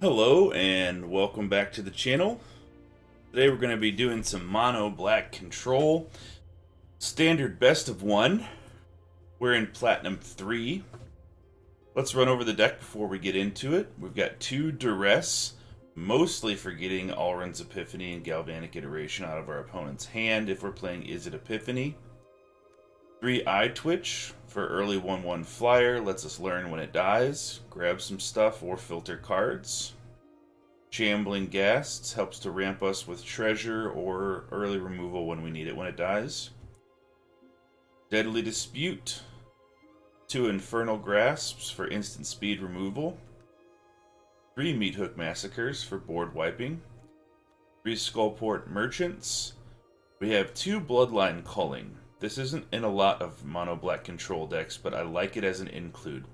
Hello and welcome back to the channel. Today we're going to be doing some mono black control. Standard best of one. We're in Platinum 3. Let's run over the deck before we get into it. We've got 2 Duress, mostly for getting Alrund's Epiphany and Galvanic Iteration out of our opponent's hand if we're playing Izzet Epiphany. 3 Eyetwitch for early 1/1 flyer, lets us learn when it dies, grab some stuff or filter cards. Shambling Ghast helps to ramp us with treasure or early removal when we need it when it dies. Deadly Dispute, 2 Infernal Grasps for instant speed removal. 3 Meathook Massacres for board wiping. 3 Skullport Merchants. We have 2 Bloodline Culling. This isn't in a lot of mono black control decks, but I like it as an include.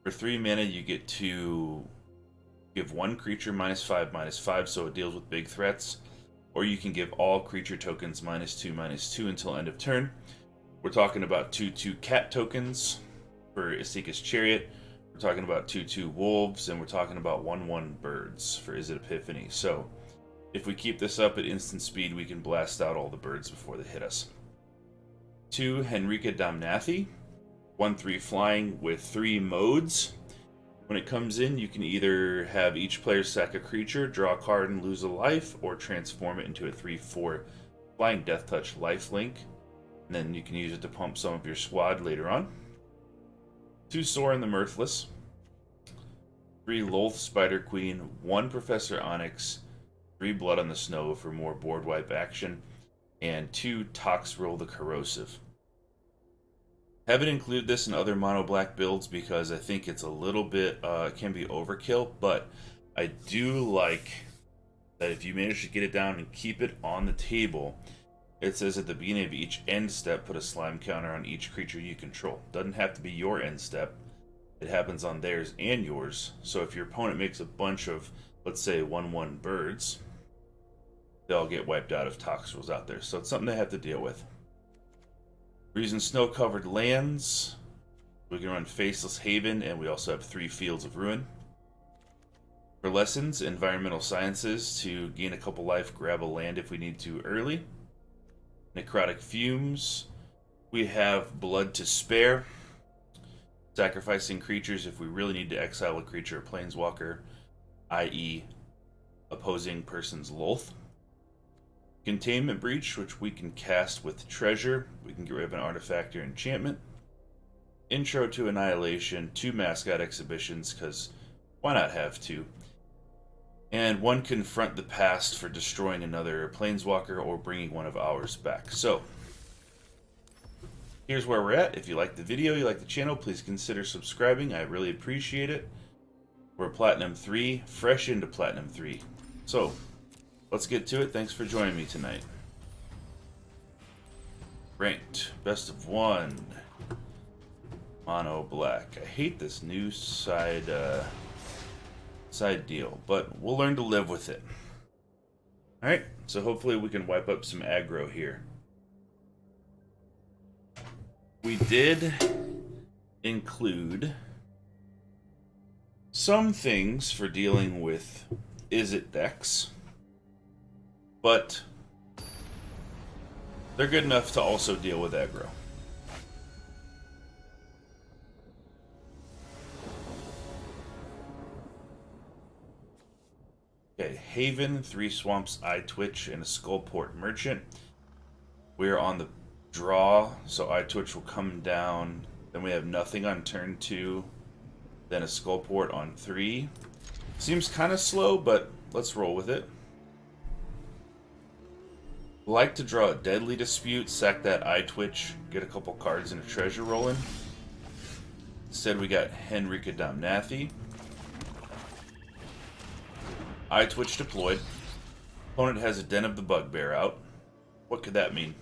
For 3 mana, you get to give 1 creature -5/-5, so it deals with big threats. Or you can give all creature tokens -2/-2 until end of turn. We're talking about 2/2 cat tokens for Isika's Chariot. We're talking about 2/2 wolves, and we're talking about 1/1 birds for Izzet Epiphany. So, if we keep this up at instant speed, we can blast out all the birds before they hit us. 2 Henrika Damnathi, 1/3 flying with 3 modes. When it comes in, you can either have each player sack a creature, draw a card, and lose a life, or transform it into a 3/4 flying Death Touch lifelink. And then you can use it to pump some of your squad later on. 2 Sorin the Mirthless, 3 Lolth Spider Queen, 1 Professor Onyx, 3 Blood on the Snow for more board wipe action, and 2 Toxrill the Corrosive. Haven't included this in other mono black builds because I think it's a little bit, can be overkill, but I do like that if you manage to get it down and keep it on the table, it says at the beginning of each end step, put a slime counter on each creature you control. Doesn't have to be your end step. It happens on theirs and yours. So if your opponent makes a bunch of, let's say, 1/1 birds, they'll get wiped out if Toxrill's out there. So it's something they have to deal with. Reason snow-covered lands. We can run Faceless Haven, and we also have 3 Fields of Ruin. For lessons, Environmental Sciences to gain a couple life, grab a land if we need to early. Necrotic Fumes. We have Blood to Spare. Sacrificing creatures if we really need to exile a creature or planeswalker, i.e. opposing person's Lolth. Containment Breach, which we can cast with treasure. We can get rid of an artifact or enchantment. Intro to Annihilation, 2 Mascot Exhibitions, because why not have 2? And 1 Confront the Past for destroying another planeswalker or bringing one of ours back. So, here's where we're at. If you like the video, you like the channel, please consider subscribing. I really appreciate it. We're Platinum 3, fresh into Platinum 3. So, let's get to it. Thanks for joining me tonight. Ranked. Best of 1. Mono black. I hate this new side deal, but we'll learn to live with it. Alright, so hopefully we can wipe up some aggro here. We did include some things for dealing with Izzet decks, but they're good enough to also deal with aggro. Okay, Haven, 3 Swamps, Eyetwitch, and a Skullport Merchant. We're on the draw, so Eyetwitch will come down. Then we have nothing on turn 2. Then a Skullport on 3. Seems kind of slow, but let's roll with it. Like to draw a Deadly Dispute, sack that Eyetwitch, get a couple cards and a treasure rolling. Instead we got Henrika Damnathi. Eyetwitch deployed. Opponent has a Den of the Bugbear out. What could that mean?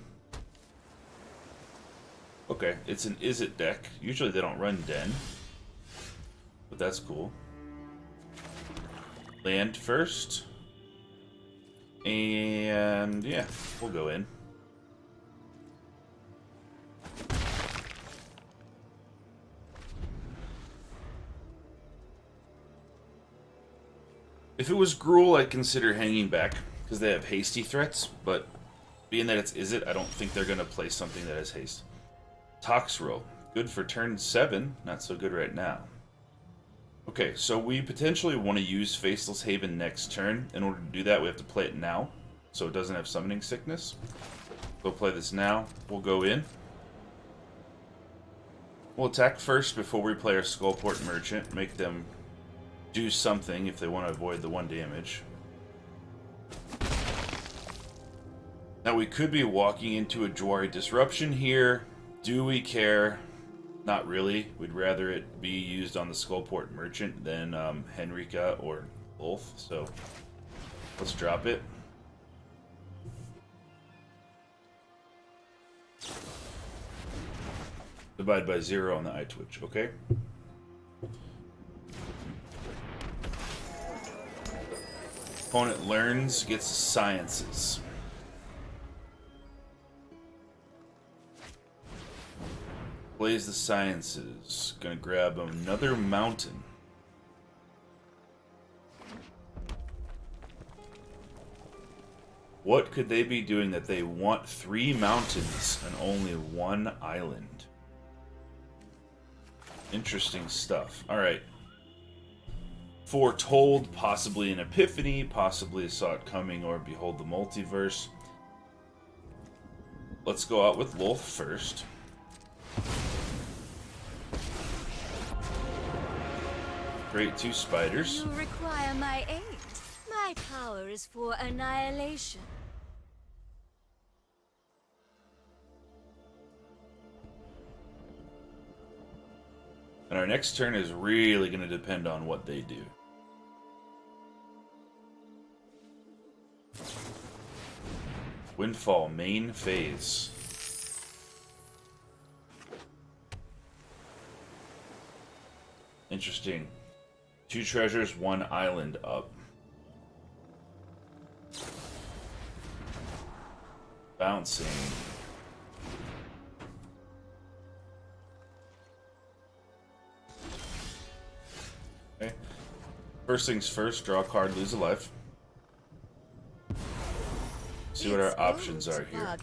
Okay, it's an Izzet deck. Usually they don't run Den, but that's cool. Land first. And yeah, we'll go in. If it was Gruul, I'd consider hanging back, because they have hasty threats, but being that it's Izzet, I don't think they're going to play something that has haste. Toxrill, good for turn 7, not so good right now. Okay, so we potentially want to use Faceless Haven next turn. In order to do that, we have to play it now, so it doesn't have Summoning Sickness. We'll play this now. We'll go in. We'll attack first before we play our Skullport Merchant, make them do something if they want to avoid the 1 damage. Now we could be walking into a Jwari Disruption here. Do we care? Not really. We'd rather it be used on the Skullport Merchant than Henrika or Lolth, so let's drop it. Divide by 0 on the Eyetwitch, okay? Opponent learns, gets Sciences. Plays the Sciences. Gonna grab another mountain. What could they be doing that they want 3 mountains and only 1 island? Interesting stuff. Alright. Foretold, possibly an Epiphany, possibly Saw It Coming or Behold the Multiverse. Let's go out with Lolth first. Great 2 spiders. You require my aid. My power is for annihilation. And our next turn is really going to depend on what they do. Windfall, main phase. Interesting. 2 treasures, 1 island up. Bouncing. Okay. First things first, draw a card, lose a life. See what our options are here.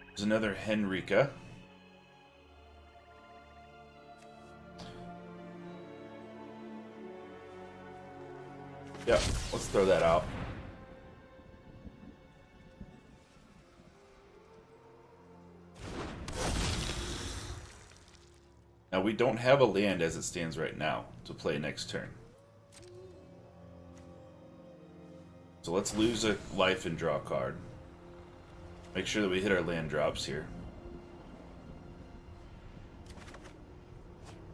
There's another Henrika. Yeah, let's throw that out. Now we don't have a land as it stands right now to play next turn. So let's lose a life and draw a card. Make sure that we hit our land drops here.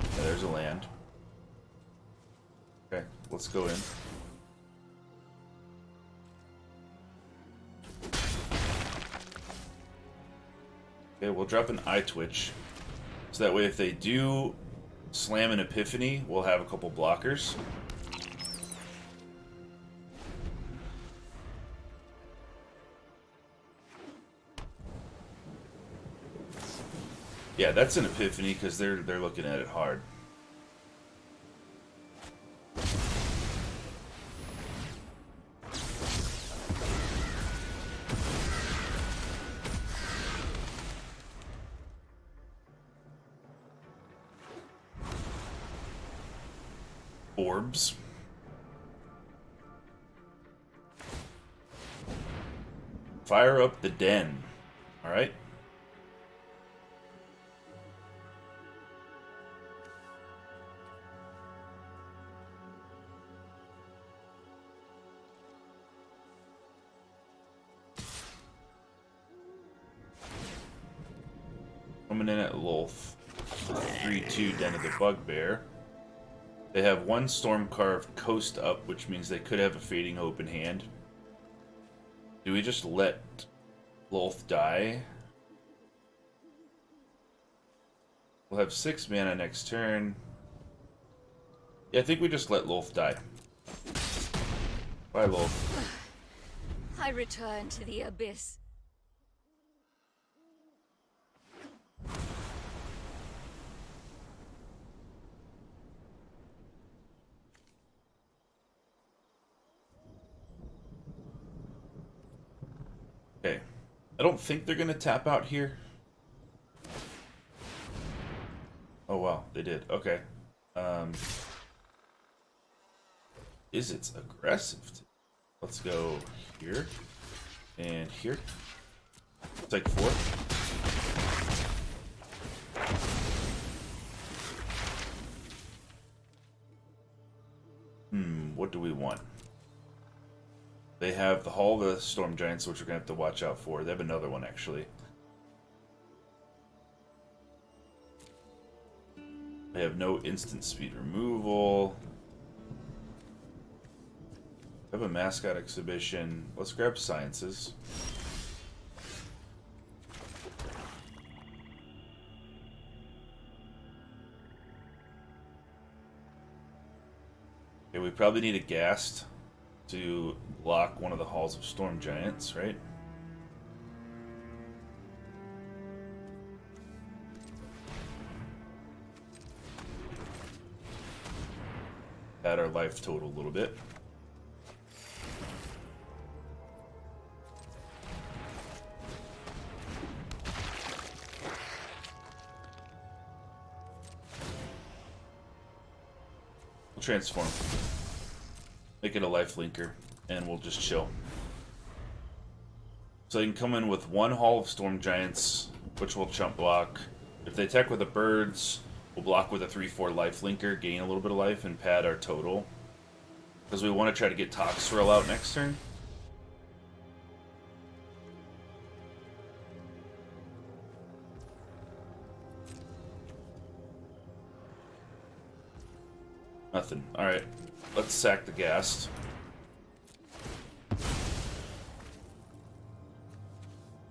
Yeah, there's a land. Okay, let's go in. Okay, we'll drop an Eyetwitch. So that way if they do slam an Epiphany, we'll have a couple blockers. Yeah, that's an Epiphany because they're looking at it hard. Orbs. Fire up the den. All right. Coming in at Lolth. 3/2 Den of the Bugbear. They have 1 Stormcarved Coast up, which means they could have a Fading Hope in hand. Do we just let Lolth die? We'll have 6 mana next turn. Yeah, I think we just let Lolth die. Bye, Lolth. I return to the abyss. Okay. I don't think they're going to tap out here. Oh, wow. They did. Okay. Is it aggressive? Let's go here. And here. Take 4. What do we want? They have the Hall of the Storm Giants, which we're going to have to watch out for. They have another one, actually. They have no instant speed removal. They have a Mascot Exhibition. Let's grab Sciences. Okay, we probably need a Ghast to block one of the Halls of Storm Giants, right? Add our life total a little bit. We'll transform. Make it a life linker, and we'll just chill. So they can come in with 1 Hall of Storm Giants, which will chump block. If they attack with the birds, we'll block with a 3/4 life linker, gain a little bit of life, and pad our total. Because we want to try to get Toxrill out next turn. Nothing. Alright. Let's sack the Ghast.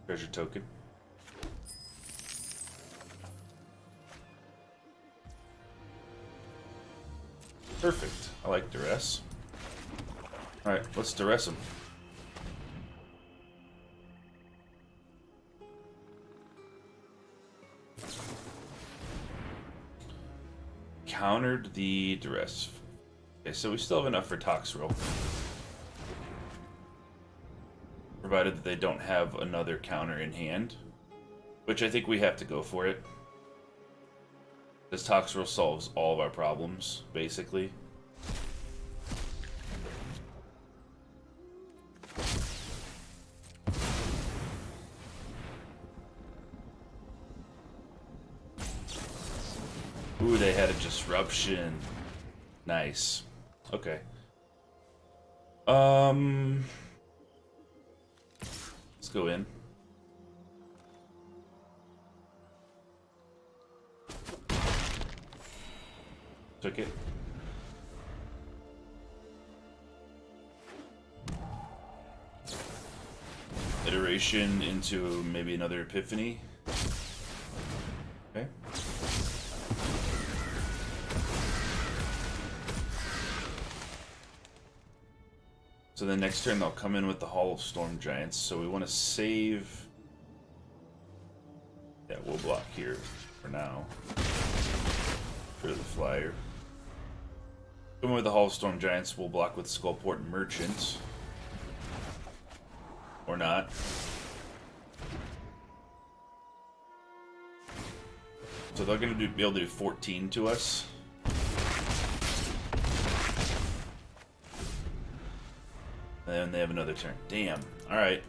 Treasure token. Perfect. I like duress. Alright, let's duress him. Countered the duress. Okay, so we still have enough for Toxrill. Provided that they don't have another counter in hand. Which I think we have to go for it. This Toxrill solves all of our problems, basically. Ooh, they had a disruption. Nice. Okay. Let's go in. Took it. Iteration into maybe another Epiphany. Okay. So the next turn they'll come in with the Hall of Storm Giants, so we want to save... Yeah, we'll block here for now. For the flyer. Come in with the Hall of Storm Giants, we'll block with Skullport and Merchant. Or not. So they're going to be able to do 14 to us. And then they have another turn. Damn. Alright.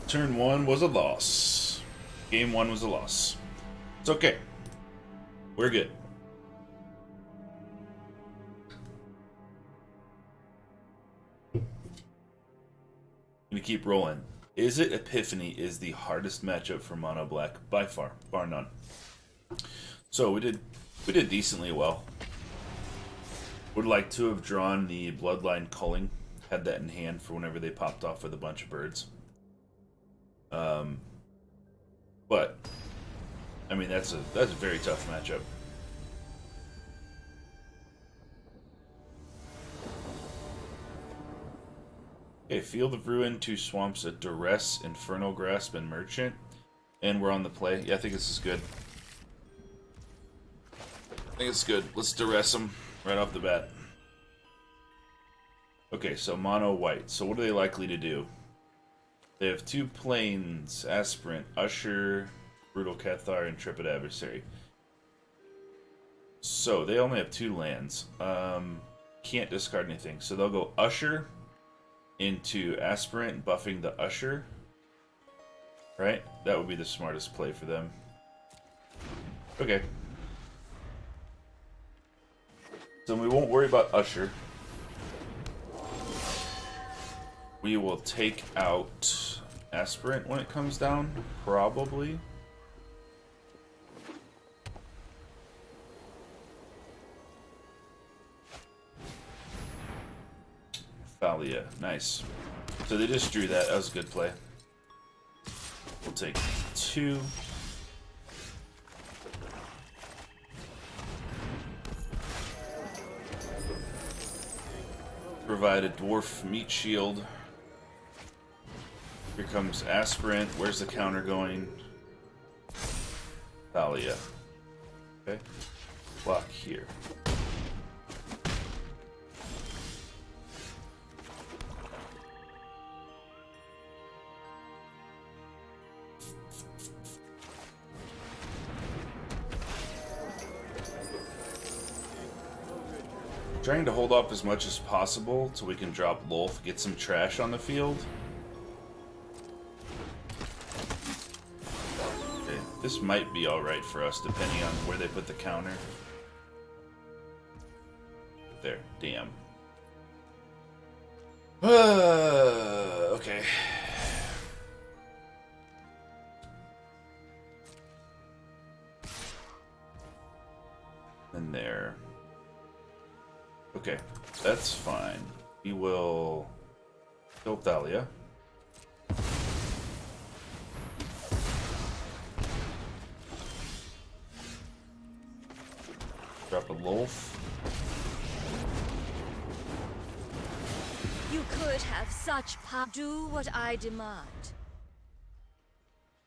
Turn 1 was a loss. Game 1 was a loss. It's okay. We're good. Gonna keep rolling. Is it Epiphany is the hardest matchup for Mono Black by far, bar none. So we did decently well. Would like to have drawn the Bloodline Culling. Had that in hand for whenever they popped off with a bunch of birds. But I mean that's a very tough matchup. Okay, Field of Ruin, 2 swamps, a Duress, Infernal Grasp, and Merchant. And we're on the play. Yeah, I think this is good. I think it's good. Let's Duress them right off the bat. Okay, so mono white. So what are they likely to do? They have 2 planes, Aspirant, Usher, Brutal Cathar, Intrepid Adversary. So they only have 2 lands. Can't discard anything. So they'll go Usher into Aspirant, buffing the Usher. Right? That would be the smartest play for them. Okay. So we won't worry about Usher. We will take out Aspirant when it comes down, probably. Thalia, nice. So they just drew that. That was a good play. We'll take 2. Provide a dwarf meat shield. Here comes Aspirant. Where's the counter going? Thalia. Okay. Block here. Trying to hold off as much as possible so we can drop Lolth, get some trash on the field. Okay, this might be alright for us depending on where they put the counter. There, damn. Okay. And there. Okay, that's fine. We will kill Thalia. Drop a Lolth. You could have such power. Do what I demand.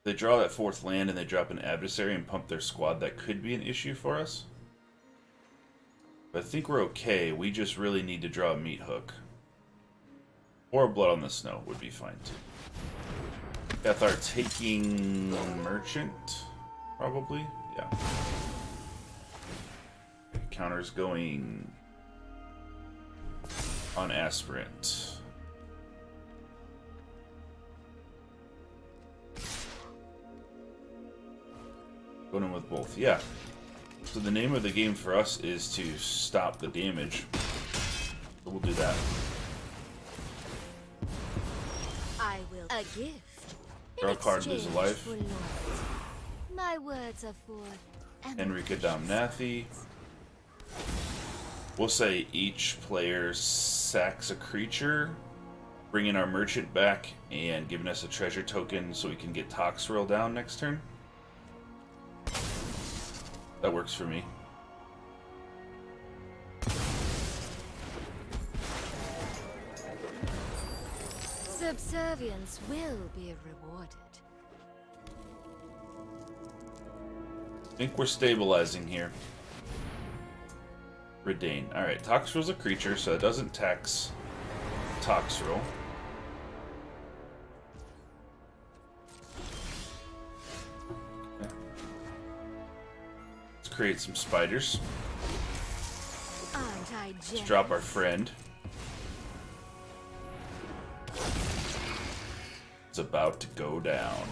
They draw that 4th land and they drop an adversary and pump their squad. That could be an issue for us. But I think we're okay. We just really need to draw a meat hook. Or Blood on the Snow would be fine too. Cathar taking Merchant, probably. Yeah. Okay, counter's going on Aspirant. Going in with both. Yeah. So the name of the game for us is to stop the damage. So we'll do that. I will a gift. Draw a card, lose a life. My words are for Enrica Damnathi. We'll say each player sacks a creature, bringing our merchant back and giving us a treasure token so we can get Toxrill down next turn. That works for me. Subservience will be rewarded. I think we're stabilizing here. Redain. Alright, Toxrill's a creature, so it doesn't tax Toxrill. Let's create some spiders. Aren't I Let's drop our friend. It's about to go down.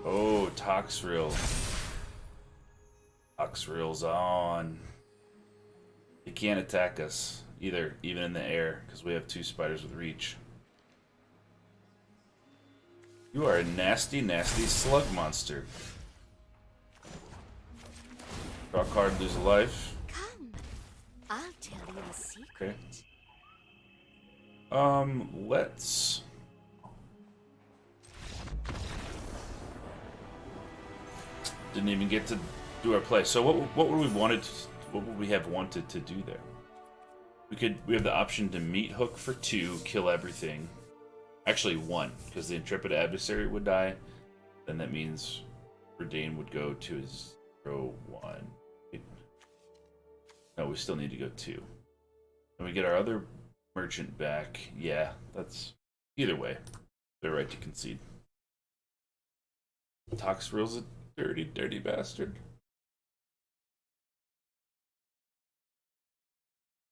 Oh, Toxrill. Toxrill's on. He can't attack us either, even in the air, because we have 2 spiders with reach. You are a nasty, nasty slug monster. Draw a card, lose a life. Come, I'll tell you a secret. Okay. Let's... Didn't even get to do our play. So what would we wanted? What would we have wanted to do there? We have the option to meat hook for 2, kill everything. Actually 1, because the Intrepid Adversary would die. Then that means Redain would go to his 0-1. No, we still need to go 2. And we get our other merchant back. Yeah, that's... Either way, they're right to concede. Toxrill's a dirty, dirty bastard.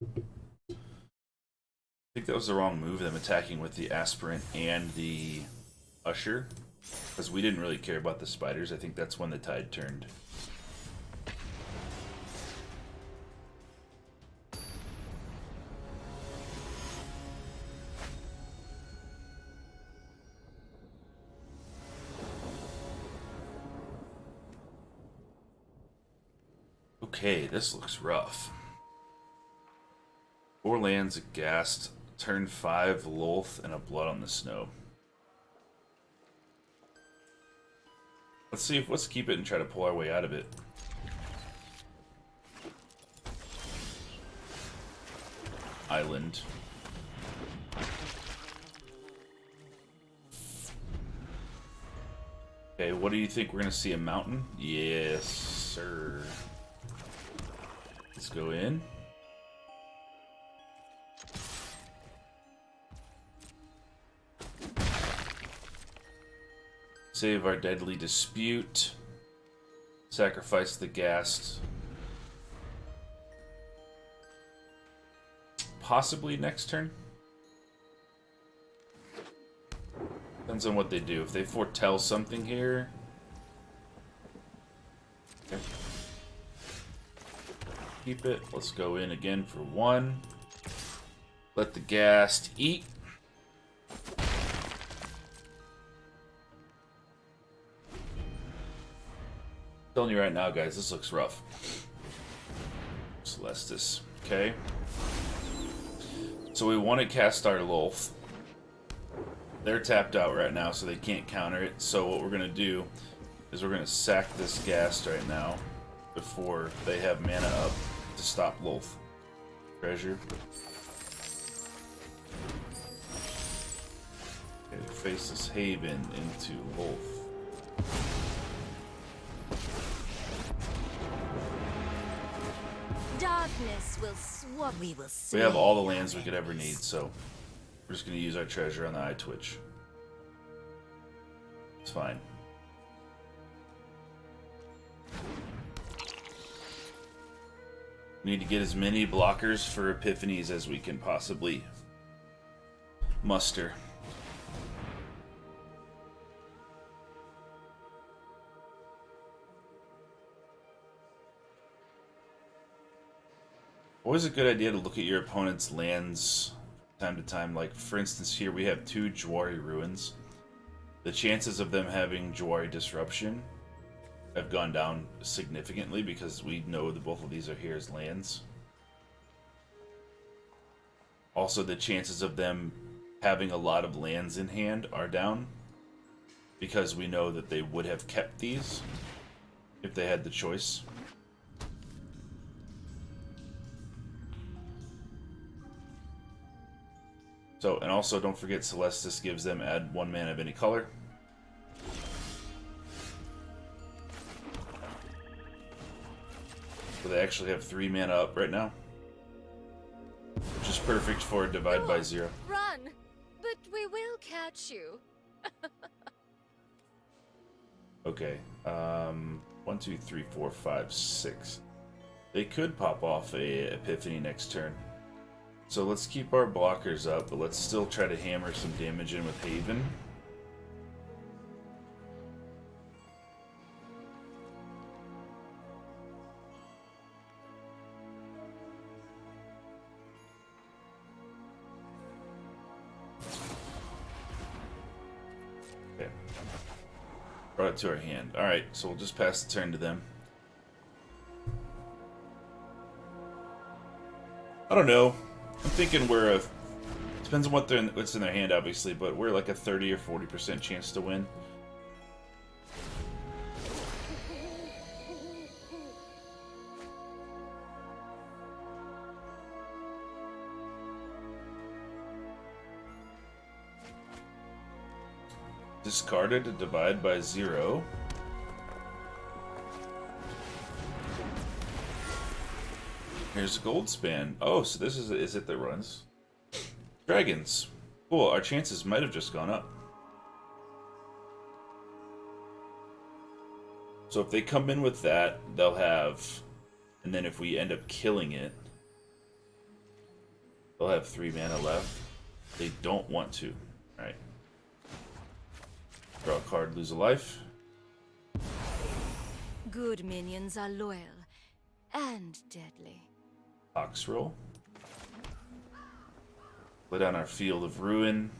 I think that was the wrong move, them attacking with the Aspirant and the Usher. Because we didn't really care about the spiders. I think that's when the tide turned. Okay, this looks rough. 4 lands, a Ghast, turn 5, Lolth, and a Blood on the Snow. Let's keep it and try to pull our way out of it. Island. Okay, what do you think? We're gonna see a mountain? Yes, sir. Let's go in. Save our deadly dispute. Sacrifice the Ghast. Possibly next turn. Depends on what they do. If they foretell something here. Okay. Keep it. Let's go in again for 1. Let the Ghast eat. Telling you right now, guys, this looks rough. Celestis, okay. So we want to cast our Lolth. They're tapped out right now, so they can't counter it. So what we're gonna do is we're gonna sack this Ghast right now before they have mana up to stop Lolth. Treasure. Okay, face this Haven into Lolth. Darkness will swap. We will see. We have all the lands we could ever need, so we're just going to use our treasure on the Eyetwitch. It's fine. We need to get as many blockers for Epiphanies as we can possibly muster. Always a good idea to look at your opponent's lands time to time. Like, for instance, here we have 2 Jwari Ruins. The chances of them having Jwari Disruption have gone down significantly because we know that both of these are here as lands. Also, the chances of them having a lot of lands in hand are down because we know that they would have kept these if they had the choice. So, and also don't forget Celestis gives them add 1 mana of any color. So they actually have 3 mana up right now. Which is perfect for divide by 0. Run! But we will catch you. Okay. 1, 2, 3, 4, 5, 6. They could pop off a Epiphany next turn. So let's keep our blockers up, but let's still try to hammer some damage in with Haven. Okay. Brought it to our hand. Alright, so we'll just pass the turn to them. I don't know. I'm thinking we're a... Depends on what's in their hand, obviously, but we're like a 30 or 40% chance to win. Discarded to divide by 0. Here's a gold span. Oh, so this is it that runs. Dragons. Cool, our chances might have just gone up. So if they come in with that, they'll have... And then if we end up killing it, they'll have 3 mana left. They don't want to. Alright. Draw a card, lose a life. Good minions are loyal and deadly. Toxrill. Play down our Field of Ruin.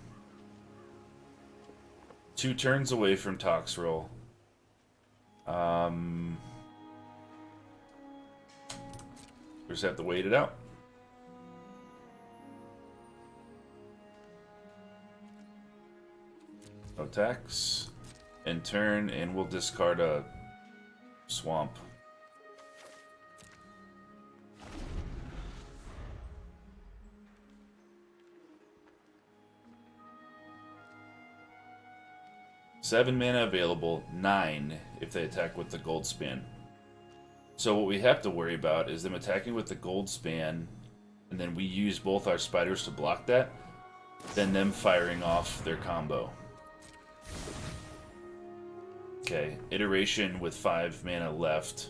2 turns away from Toxrill. We just have to wait it out. No tax. End turn, and we'll discard a swamp. Seven mana available, 9 if they attack with the gold span. So what we have to worry about is them attacking with the gold span, and then we use both our spiders to block that, then them firing off their combo. Okay, iteration with 5 mana left.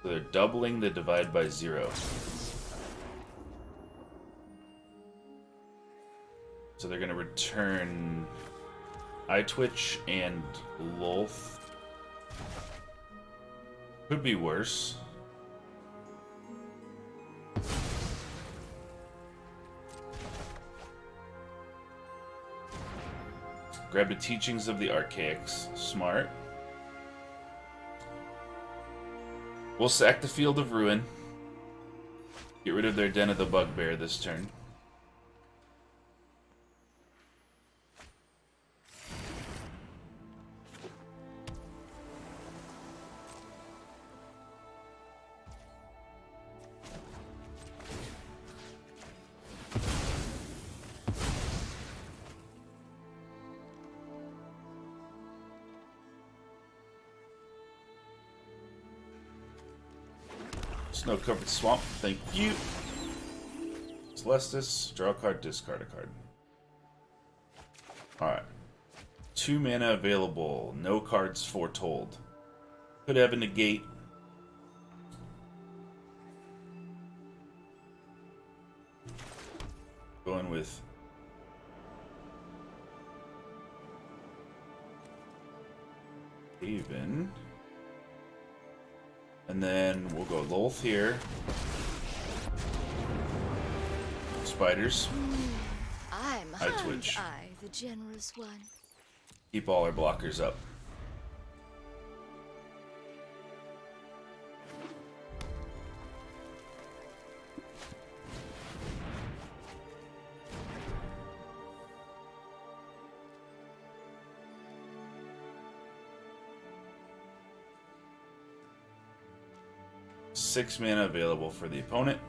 So they're doubling the divide by 0. So they're going to return Eyetwitch and Lolth. Could be worse. Grab the Teachings of the Archaics. Smart. We'll sack the Field of Ruin. Get rid of their Den of the Bugbear this turn. Snow-covered swamp, thank you. Celestis, draw a card, discard a card. Alright. 2 mana available, no cards foretold. Could have a negate. Going with Haven. And then we'll go Lolth here. Spiders. I'm Eyetwitch. I, the generous one. Keep all our blockers up. Six mana available for the opponent.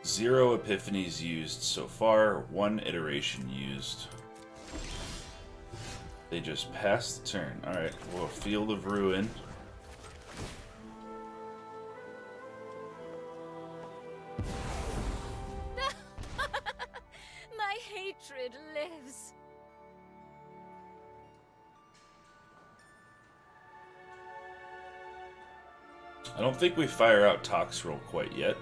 Zero epiphanies used so far, 1 iteration used. They just passed the turn. Alright, well, Field of Ruin. My hatred lives. I don't think we fire out Toxrill quite yet.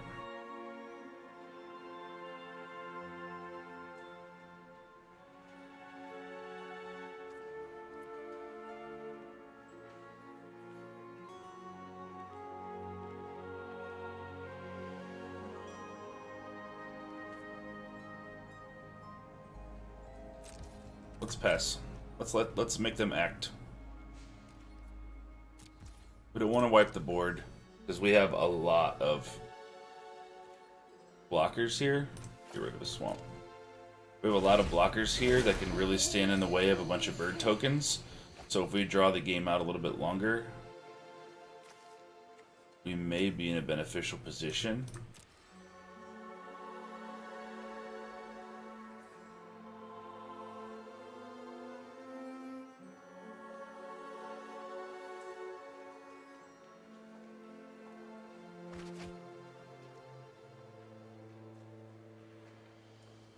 Let's pass. Let's make them act. We don't want to wipe the board because we have a lot of blockers here. Get rid of the swamp. We have a lot of blockers here that can really stand in the way of a bunch of bird tokens. So if we draw the game out a little bit longer, we may be in a beneficial position.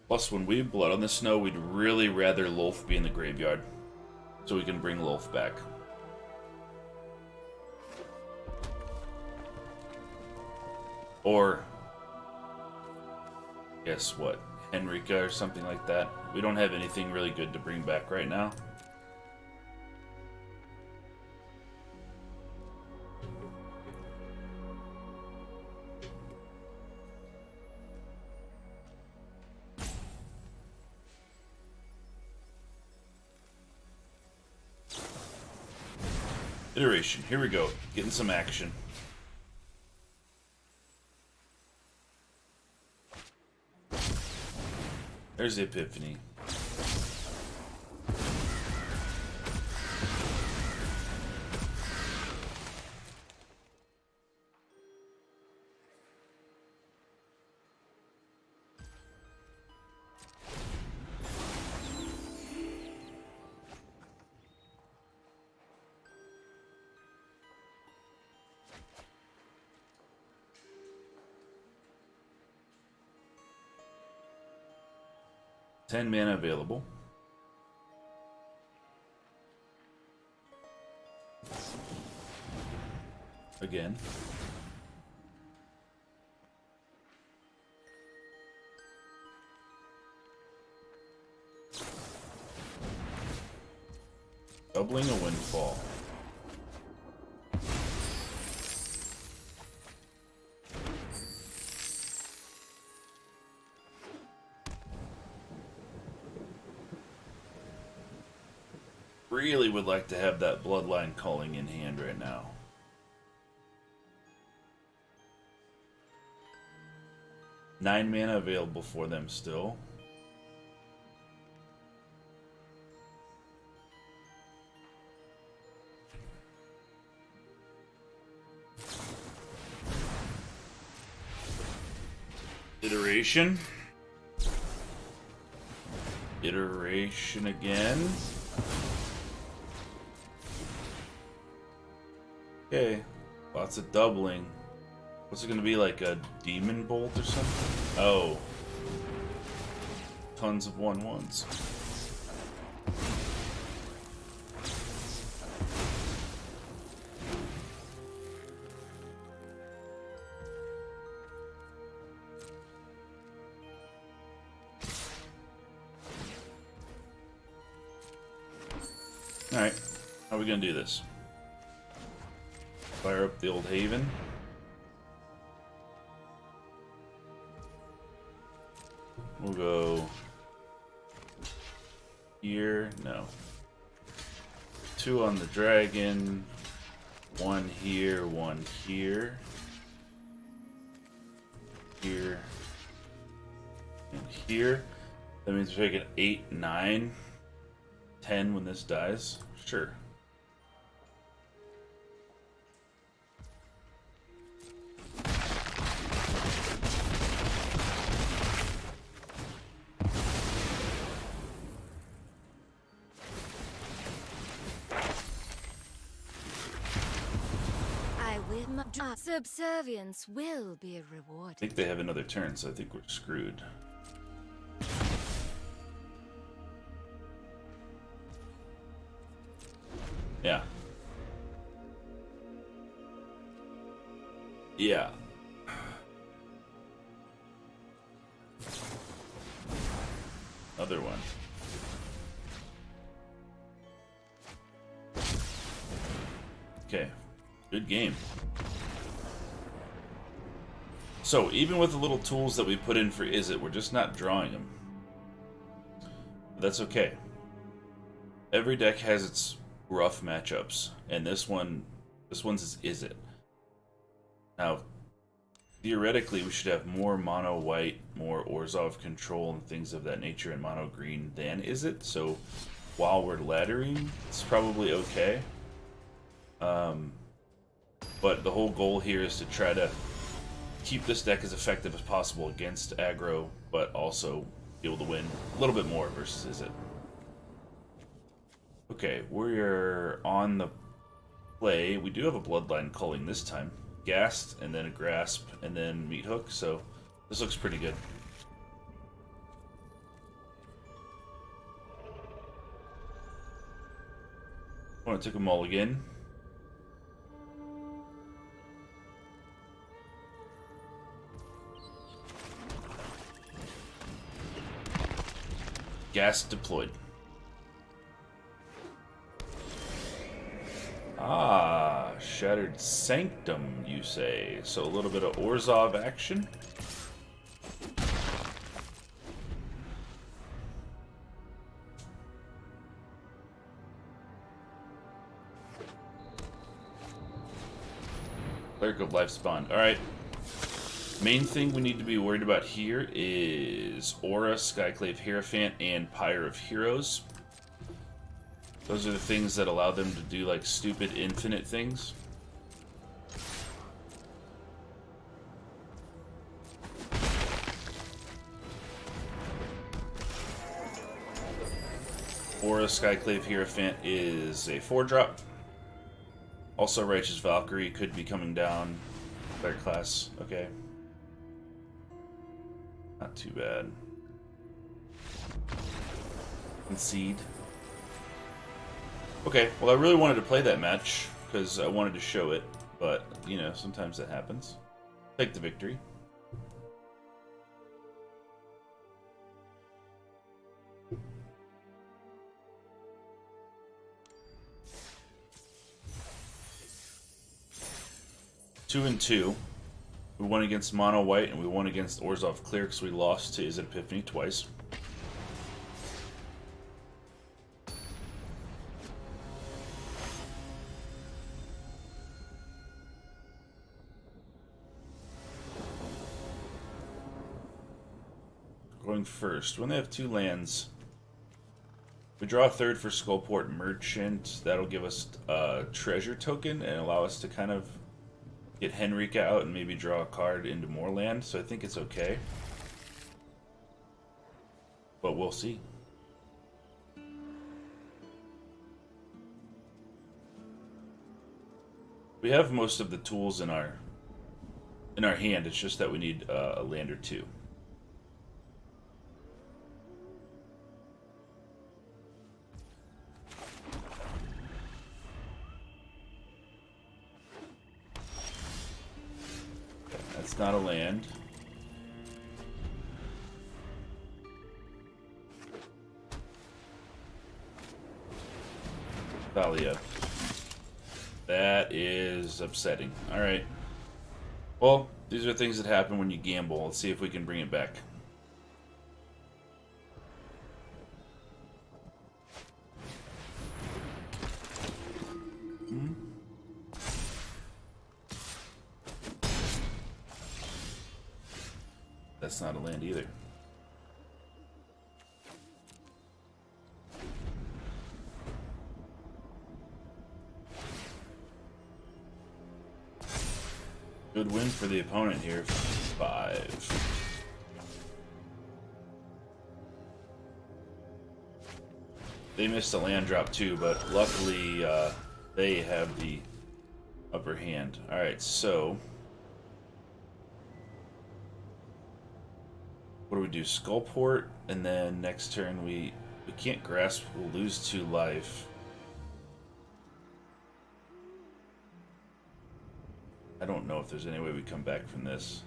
Plus, when we have Blood on the Snow, we'd really rather Lolth be in the graveyard, so we can bring Lolth back. Or, guess what? Henrika or something like that. We don't have anything really good to bring back right now. Iteration, here we go. Getting some action. There's the Epiphany. Ten mana available. Again. Doubling a windfall. Really would like to have that Bloodline Calling in hand right now. Nine mana available for them still. Iteration. Iteration again. Okay, lots of doubling. What's it gonna be, like a Demon Bolt or something? Oh. Tons of 1/1s. Alright, how are we gonna do this? Fire up the old Haven. We'll go here. No. 2 on the dragon. 1 here, 1 here. Here. And here. That means we're taking 8, 9, 10 when this dies. Sure. Subservience will be rewarded. I think they have another turn, so I think we're screwed. Yeah. Yeah. Another one. Okay. Good game. So, even with the little tools that we put in for Izzet, we're just not drawing them. But that's okay. Every deck has its rough matchups, and this one's is Izzet. Now, theoretically, we should have more mono white, more Orzhov control, and things of that nature in mono green than Izzet, so while we're laddering, it's probably okay. But the whole goal here is to try to keep this deck as effective as possible against aggro, but also be able to win a little bit more versus Izzet. Okay, we're on the play. We do have a Bloodline culling this time. Ghast, and then a Grasp, and then Meathook, so this looks pretty good. I want to take a mulligan. Ghast deployed. Ah, Shattered Sanctum, you say. So a little bit of Orzhov action. Cleric of Life spawned. Alright. Main thing we need to be worried about here is Aura, Skyclave Hierophant, and Pyre of Heroes. Those are the things that allow them to do, like, stupid infinite things. Aura, Skyclave Hierophant is a 4-drop. Also, Righteous Valkyrie could be coming down. Player class, okay. Not too bad. Concede. Okay, well I really wanted to play that match because I wanted to show it, but, you know, sometimes that happens. Take the victory. Two and two. We won against Mono White and we won against Orzhov Clear because we lost to Izzet Epiphany twice. Going first. When they have two lands, we draw a third for Skullport Merchant. That'll give us a treasure token and allow us to kind of get Henrika out and maybe draw a card into more land, so I think it's okay. But we'll see. We have most of the tools in our hand, it's just that we need a land or two. That's not a land. Thalia. That is upsetting. Alright. Well, these are things that happen when you gamble. Let's see if we can bring it back. That's not a land either. Good win for the opponent here. 5. They missed a land drop too, but luckily they have the upper hand. Alright, so what do we do? Skullport, and then next turn we can't grasp, we'll lose 2 life. I don't know if there's any way we come back from this.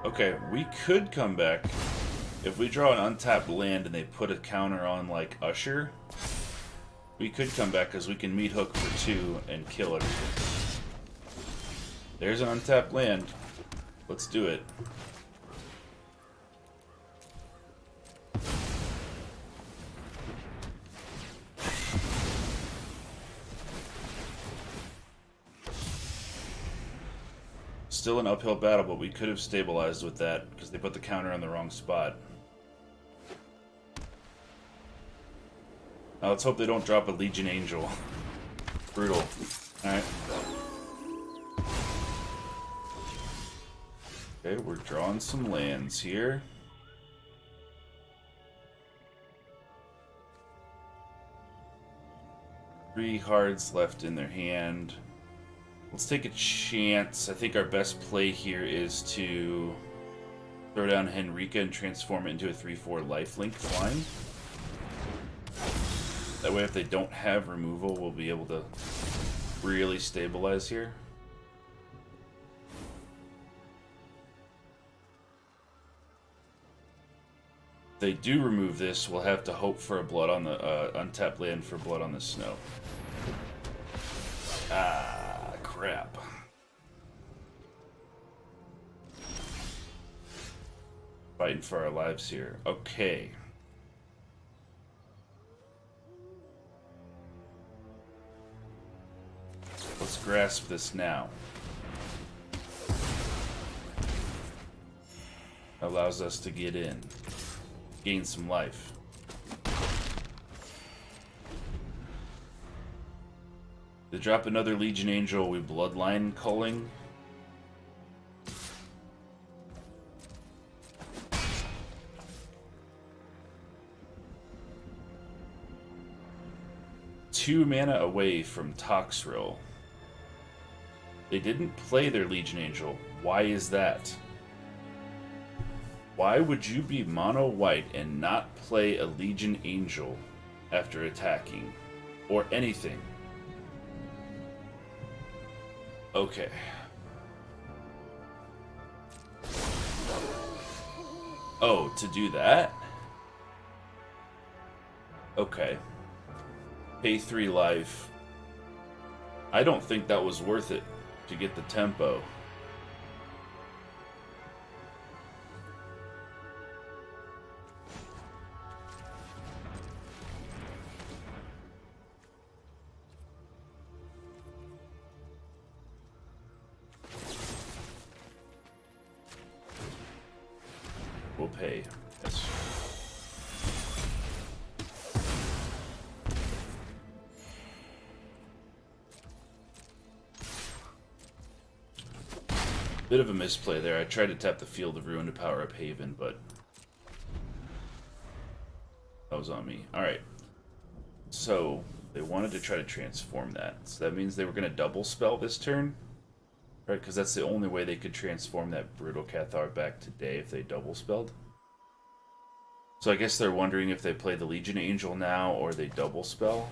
Okay, we could come back. If we draw an untapped land and they put a counter on, like, Usher, we could come back because we can Meathook for 2 and kill everything. There's an untapped land. Let's do it. Still an uphill battle, but we could have stabilized with that because they put the counter on the wrong spot. Now let's hope they don't drop a Legion Angel. Brutal. Alright. Okay, we're drawing some lands here. Three cards left in their hand. Let's take a chance. I think our best play here is to throw down Henrika and transform it into a 3/4 lifelink flying. That way if they don't have removal, we'll be able to really stabilize here. If they do remove this, we'll have to hope for a blood on the untapped land for blood on the snow. Ah, crap. Fighting for our lives here. Okay. Let's grasp this now. Allows us to get in. Gain some life. To drop another Legion Angel, we bloodline culling. Two mana away from Toxrill. They didn't play their Legion Angel. Why is that? Why would you be mono white and not play a Legion Angel after attacking? Or anything? Okay. Oh, to do that? Okay. Pay 3 life. I don't think that was worth it to get the tempo. We'll pay. Yes. Bit of a misplay there. I tried to tap the Field of Ruin to power up Haven, but that was on me. Alright. So, they wanted to try to transform that. So that means they were going to double spell this turn. Right, because that's the only way they could transform that Brutal Cathar back today if they double spelled. So I guess they're wondering if they play the Legion Angel now or they double spell.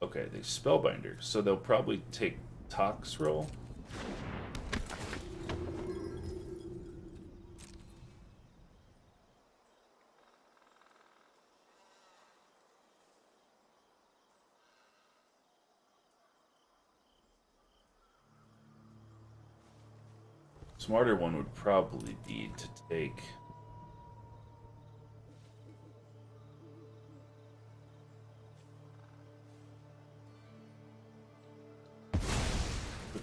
Okay, they Spellbinder. So they'll probably take Toxrill. Smarter one would probably be to take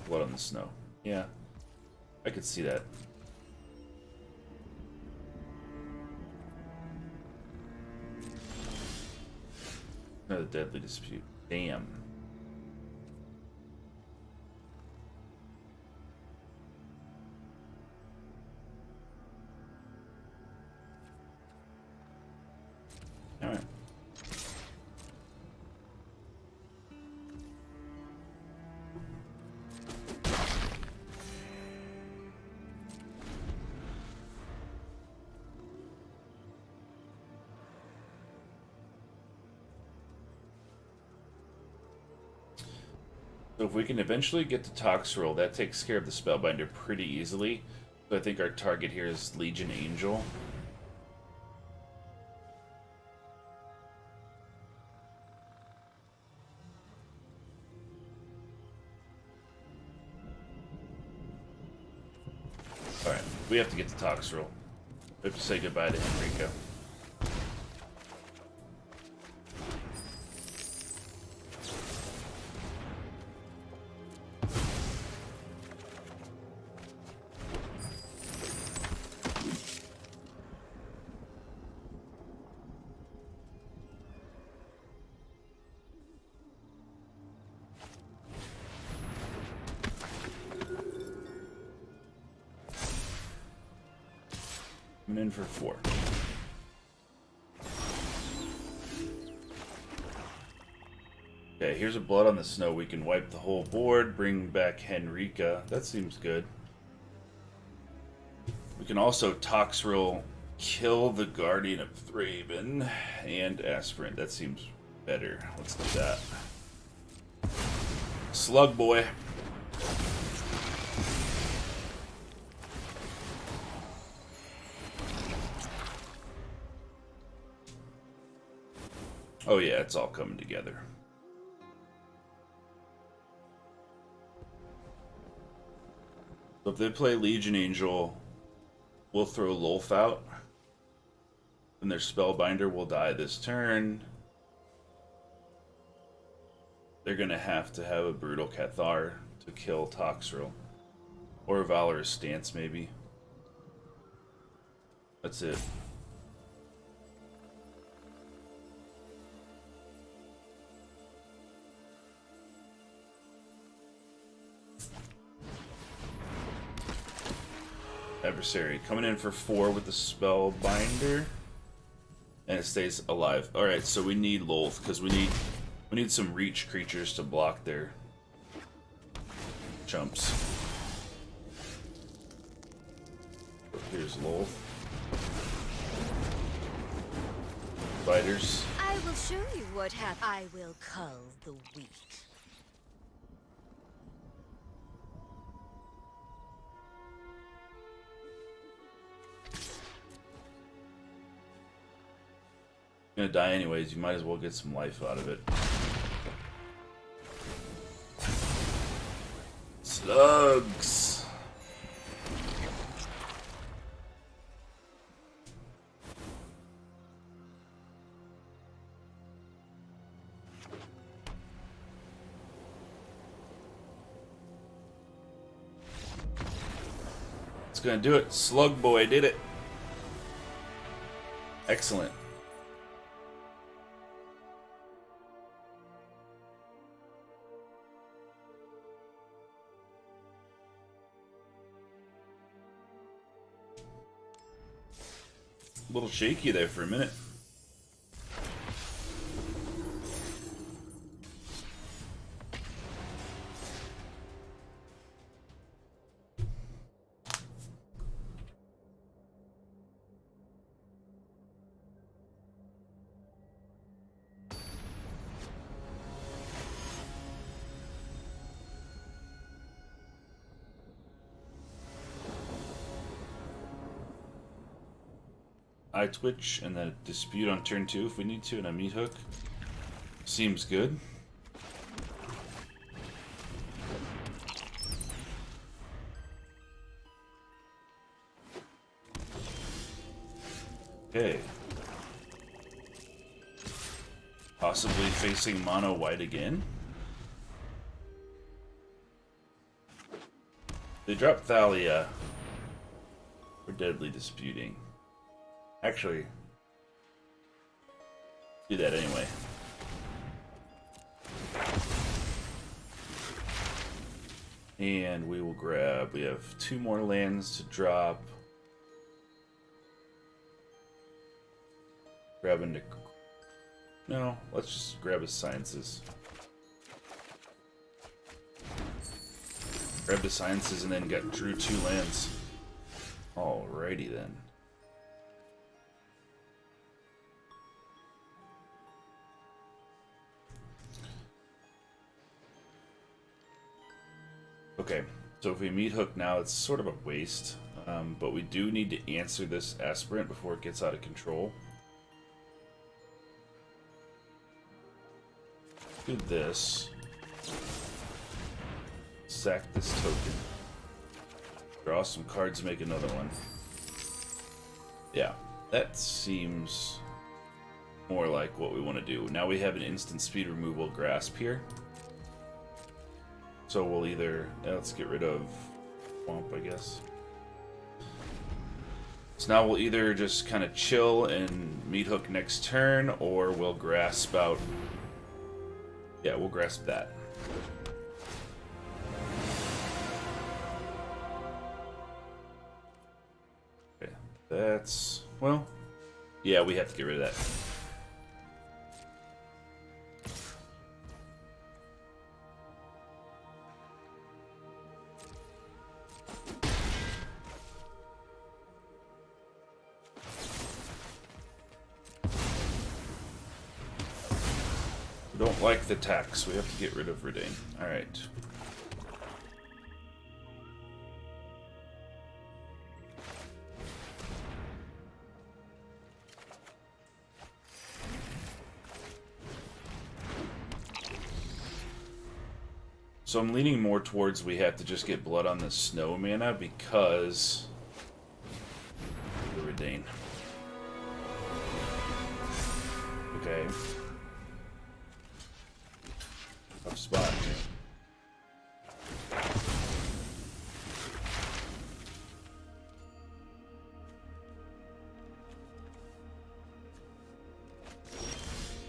Blood on the Snow. Yeah, I could see that. Another Deadly Dispute. Damn. Alright. So if we can eventually get to Toxrill, that takes care of the Spellbinder pretty easily. So I think our target here is Legion Angel. We have to get to Toxrill. We have to say goodbye to Henrico. I'm in for 4. Okay, here's a Blood on the Snow. We can wipe the whole board, bring back Henrica. That seems good. We can also Toxrill, kill the Guardian of Thraben, and Aspirant. That seems better. Let's do that. Slug Boy. Oh yeah, it's all coming together. So if they play Legion Angel, we'll throw Lolth out. And their Spellbinder will die this turn. They're gonna have to have a Brutal Cathar to kill Toxrill. Or a Valorous Stance, maybe. That's it. Adversary coming in for 4 with the Spellbinder, and it stays alive. All right, so we need Lolth because we need some reach creatures to block their chumps. Here's Lolth. Spiders. I will show you what happens. I will cull the weak. Gonna die anyways, you might as well get some life out of it. Slugs! It's gonna do it. Slug Boy did it. Excellent. A little shaky there for a minute. Eyetwitch and then a Dispute on turn 2 if we need to, and a MYTHIC. Seems good. Okay. Possibly facing mono white again. They drop Thalia. We're deadly disputing. Actually, do that anyway. And we will grab, we have 2 more lands to drop. Grab into, no, let's just grab his Sciences. Grab the Sciences and then drew 2 lands. Alrighty then. Okay, so if we MYTHIC now, it's sort of a waste, but we do need to answer this Aspirant before it gets out of control. Do this. Sack this token. Draw some cards, make another one. Yeah, that seems more like what we want to do. Now we have an instant speed removal grasp here. So we'll either... let's get rid of Swamp, I guess. So now we'll either just kind of chill and MYTHIC next turn, or we'll grasp out... yeah, we'll grasp that. Okay, that's... well, yeah, we have to get rid of that. We don't like the tax. We have to get rid of Redain. Alright. So I'm leaning more towards we have to just get blood on the snow mana because the Redain. Okay. Tough spot.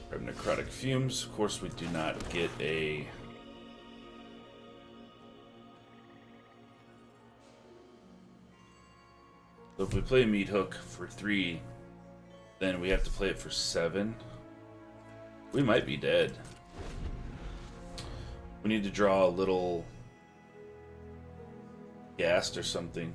Grab Necrotic Fumes. Of course, we do not get a... so if we play MYTHIC for 3, then we have to play it for 7. We might be dead. We need to draw a little Ghast or something.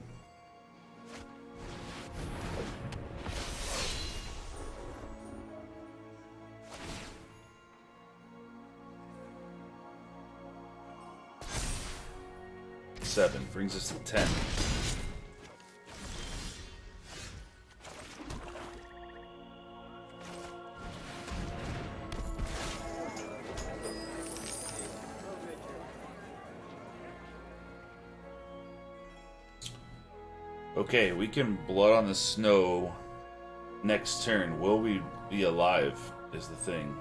Seven brings us to 10. Okay, we can blood on the snow next turn. Will we be alive is the thing.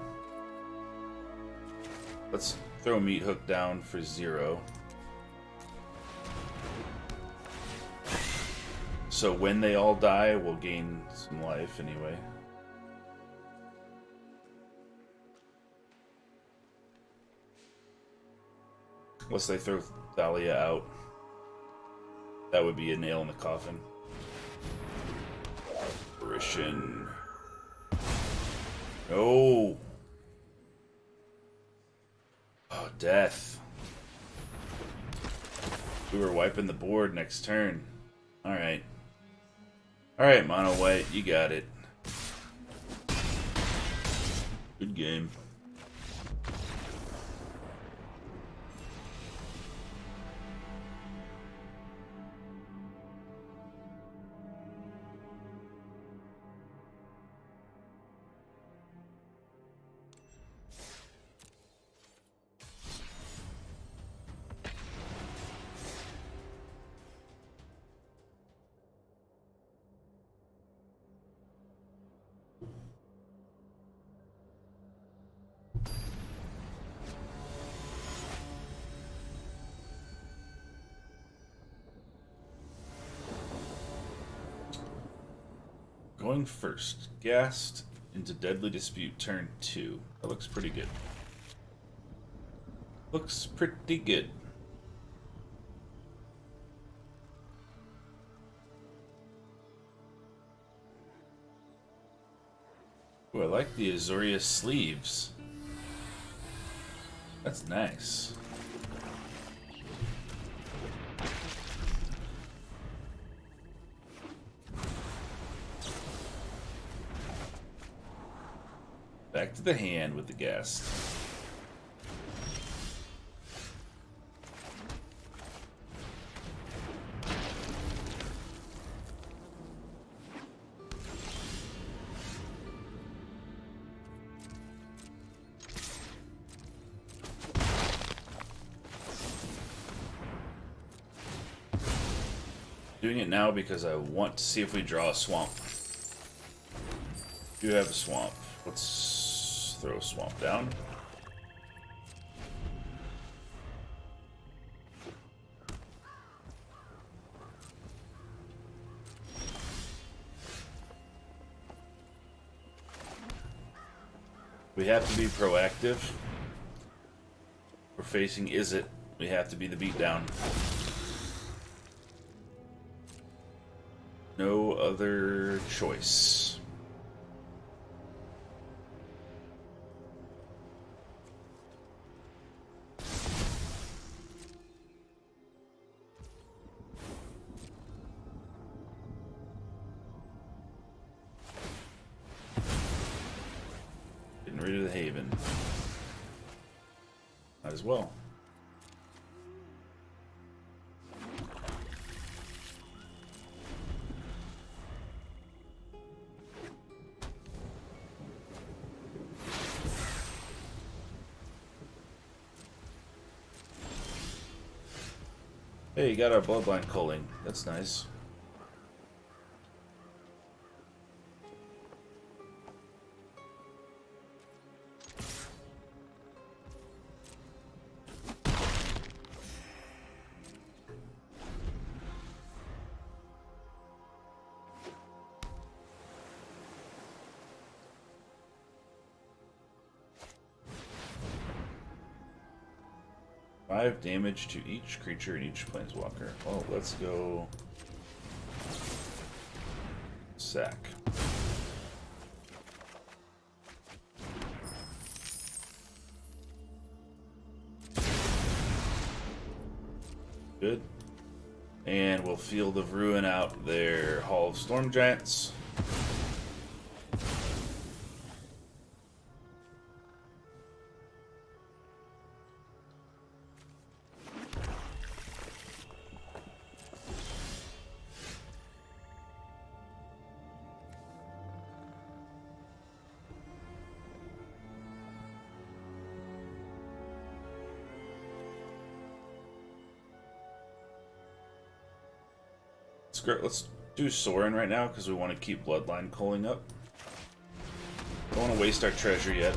Let's throw MYTHIC down for 0. So when they all die, we'll gain some life anyway. Unless they throw Thalia out. That would be a nail in the coffin. Apparition. No. Oh, death. We were wiping the board next turn. Alright. Alright, Mono White, you got it. Good game. Going first. Ghast into Deadly Dispute turn 2. That looks pretty good. Looks pretty good. Ooh, I like the Azorius sleeves. That's nice. Back to the hand with the Ghast. Doing it now because I want to see if we draw a swamp. Do have a swamp. Let's throw a swamp down. We have to be proactive. We're facing Izzet. We have to be the beatdown. No other choice. Getting rid of the Haven. Might as well. Hey, you got our bloodline culling. That's nice. Five damage to each creature and each planeswalker. Oh, let's go sack. Good. And we'll Field of Ruin out their Hall of Storm Giants. Let's do Sorin right now because we want to keep Bloodline culling up. Don't want to waste our treasure yet.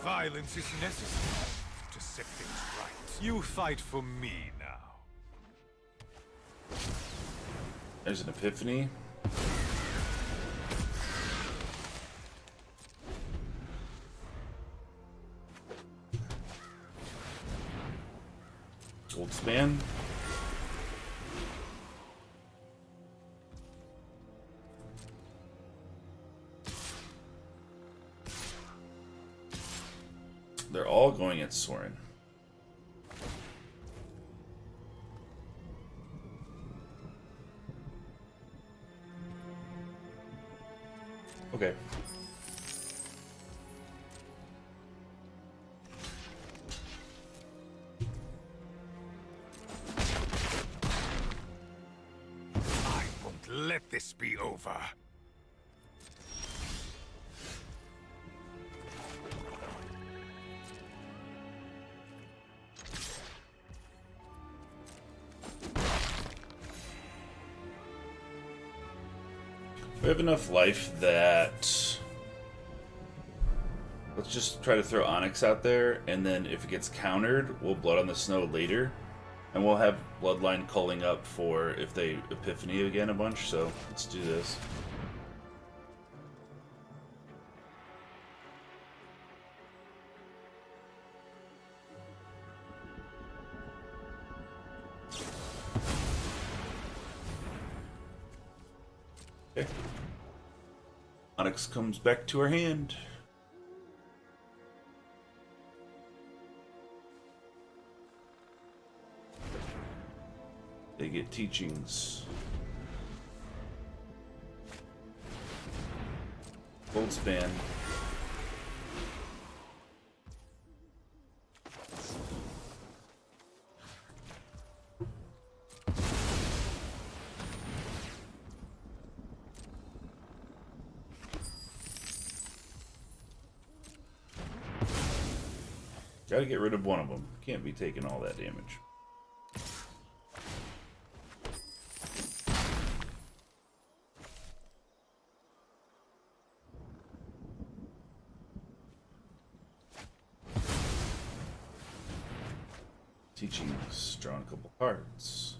Violence is necessary to set things right. You fight for me now. There's an Epiphany. Gold Span. They're all going at Sorin. Okay. I won't let this be over. We have enough life that let's just try to throw Onyx out there, and then if it gets countered, we'll Blood on the Snow later, and we'll have Bloodline culling up for if they Epiphany again a bunch, so let's do this. Okay. Onyx comes back to our hand. They get teachings. Gold Span. Gotta get rid of one of them. Can't be taking all that damage. Teachings, drawn a couple cards.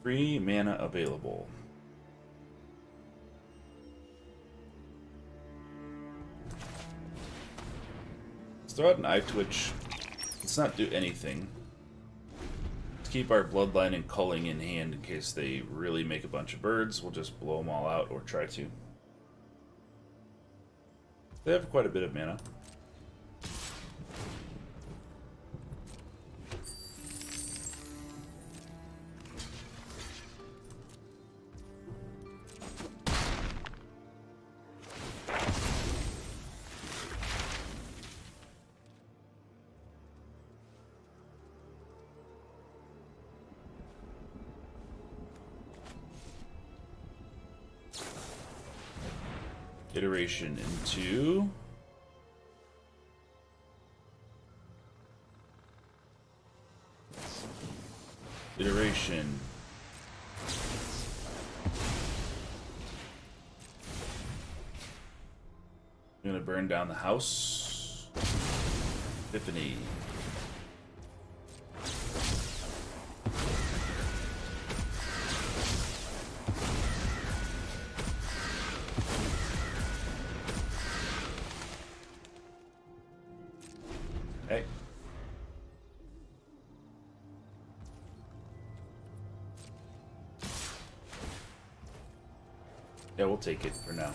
Free mana available. Let's throw out an Eyetwitch. Let's not do anything. Let's keep our Bloodline and Culling in hand in case they really make a bunch of birds. We'll just blow them all out, or try to. They have quite a bit of mana. Iteration into iteration. I'm gonna burn down the house. Epiphany. Okay. Yeah, we'll take it for now.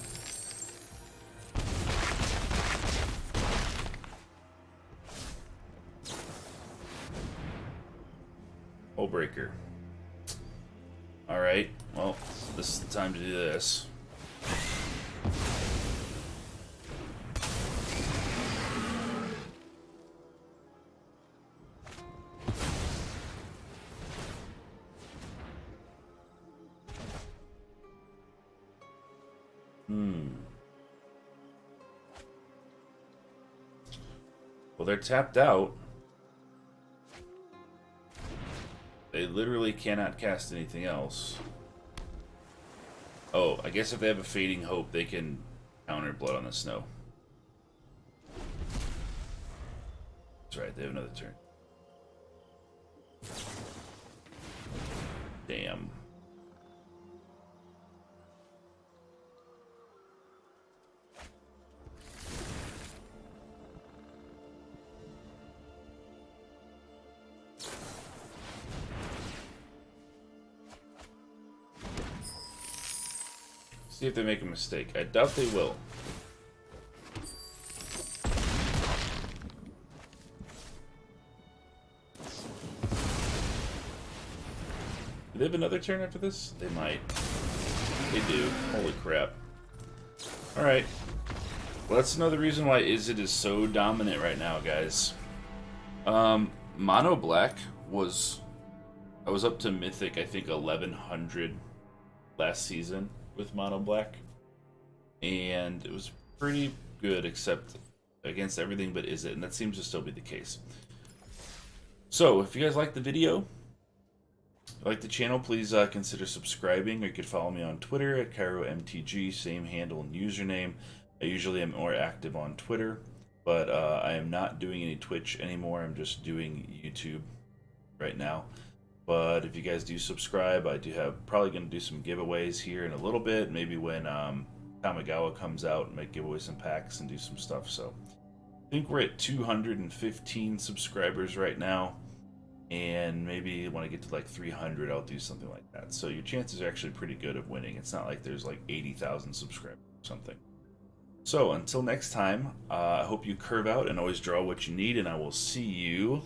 Hull breaker. Alright, well, this is the time to do this. Well, they're tapped out. They literally cannot cast anything else. Oh, I guess if they have a Fading Hope, they can counter Blood on the Snow. That's right, they have another turn. Damn. See if they make a mistake. I doubt they will. Do they have another turn after this? They might. They do. Holy crap. Alright. Well, that's another reason why Izzet is so dominant right now, guys. Mono Black was... I was up to Mythic, I think, 1100 last season with Mono Black. And it was pretty good, except against everything but Izzet, and that seems to still be the case. So, if you guys like the video, like the channel, please consider subscribing, or you could follow me on Twitter at KaeroMTG, same handle and username. I usually am more active on Twitter, but I am not doing any Twitch anymore. I'm just doing YouTube right now. But if you guys do subscribe, I do have probably going to do some giveaways here in a little bit. Maybe when Kamigawa comes out, make give away some packs and do some stuff. So I think we're at 215 subscribers right now. And maybe when I get to like 300, I'll do something like that. So your chances are actually pretty good of winning. It's not like there's like 80,000 subscribers or something. So until next time, I hope you curve out and always draw what you need. And I will see you